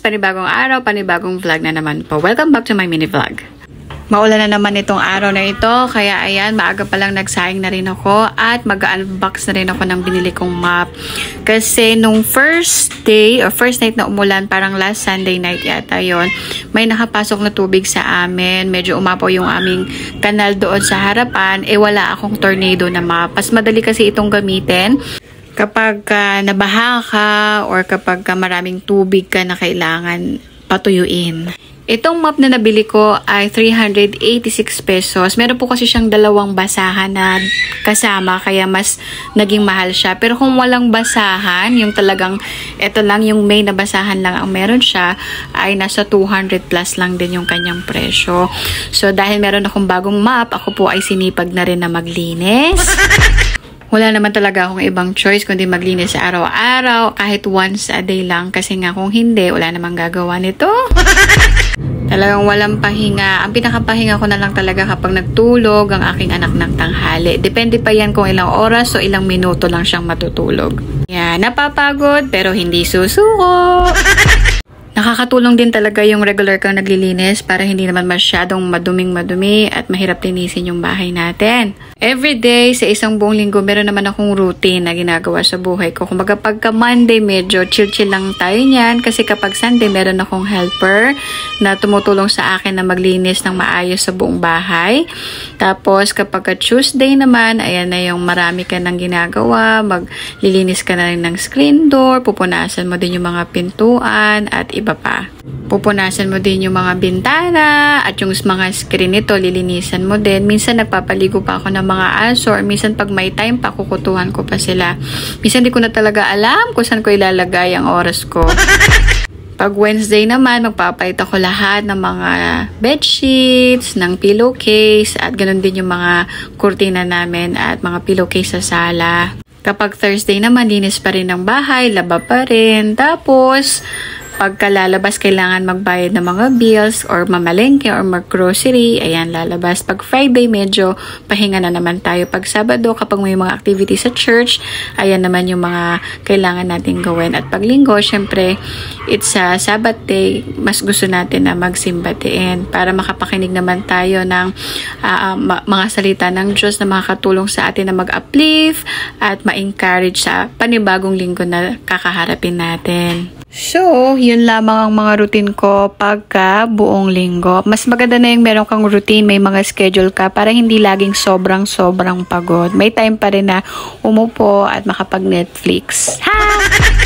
panibagong araw, panibagong vlog na naman po. Welcome back to my mini vlog. Maulan na naman itong araw na ito, kaya ayan, maaga pa lang nagsaing na rin ako at mag-unbox na rin ako ng binili kong mop. Kasi nung first day or first night na umulan, parang last Sunday night yata yon, may nakapasok na tubig sa amin. Medyo umapaw yung aming kanal doon sa harapan, wala akong tornado na mop. Mas madali kasi itong gamitin kapag nabaha ka or kapag maraming tubig ka na kailangan patuyuin. Itong mop na nabili ko ay 386 pesos. Meron po kasi siyang dalawang basahan na kasama, kaya mas naging mahal siya. Pero kung walang basahan, yung talagang, ito lang yung main na basahan lang ang meron siya, ay nasa 200 plus lang din yung kanyang presyo. So dahil meron akong bagong mop, ako po ay sinipag na rin na maglinis. Wala naman talaga akong ibang choice kundi maglinis sa araw-araw, kahit once a day lang. Kasi nga kung hindi, wala namang gagawa nito. Talagang walang pahinga. Ang pinakapahinga ko na lang talaga kapag nagtulog ang aking anak ng tanghali. Depende pa yan kung ilang oras o ilang minuto lang siyang matutulog. Yan, napapagod pero hindi susuko. Nakakatulong din talaga yung regular kang naglilinis para hindi naman masyadong maduming-madumi at mahirap linisin yung bahay natin. Every day, sa isang buong linggo, meron naman akong routine na ginagawa sa buhay ko. Kumbaga pagka Monday, medyo chill-chill lang tayo niyan kasi kapag Sunday, meron akong helper na tumutulong sa akin na maglinis ng maayos sa buong bahay. Tapos kapag Tuesday naman, ayan na yung marami ka nang ginagawa. Maglilinis ka na rin ng screen door, pupunasan mo din yung mga pintuan at iba pa. Pupunasan mo din yung mga bintana at yung mga screen nito, lilinisan mo din. Minsan nagpapaligo pa ako ng mga aso or minsan pag may time pa, kukutuhan ko pa sila. Minsan di ko na talaga alam kung saan ko ilalagay ang oras ko. Pag Wednesday naman, magpapalit ako lahat ng mga bedsheets, ng pillowcase at ganun din yung mga kurtina namin at mga pillowcase sa sala. Kapag Thursday naman, linis pa rin ng bahay, laba pa rin. Tapos pagka lalabas, kailangan magbayad ng mga bills or mamalengke or mag-grocery. Ayan, lalabas. Pag Friday, medyo pahinga na naman tayo. Pag Sabado, kapag may mga activity sa church, ayan naman yung mga kailangan natin gawin. At pag Linggo, syempre, it's a Sabbath day. Mas gusto natin na magsimba din para makapakinig naman tayo ng mga salita ng Diyos na makakatulong sa atin na mag-uplift at ma-encourage sa panibagong linggo na kakaharapin natin. So, yun lamang ang mga routine ko pagka buong linggo. Mas maganda na yung meron kang routine, may mga schedule ka para hindi laging sobrang pagod. May time pa rin na umupo at makapag-Netflix. Ha!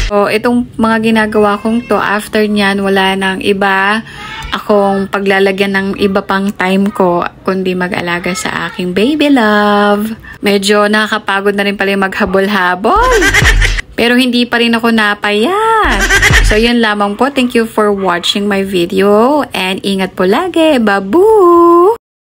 So, itong mga ginagawa kong to, after nyan, wala nang iba akong paglalagyan ng iba pang time ko kundi mag-alaga sa aking baby love. Medyo nakakapagod na rin pala yung maghabol-habol. Pero hindi pa rin ako napayat. So, yun lamang po. Thank you for watching my video. And ingat po lagi. Babu!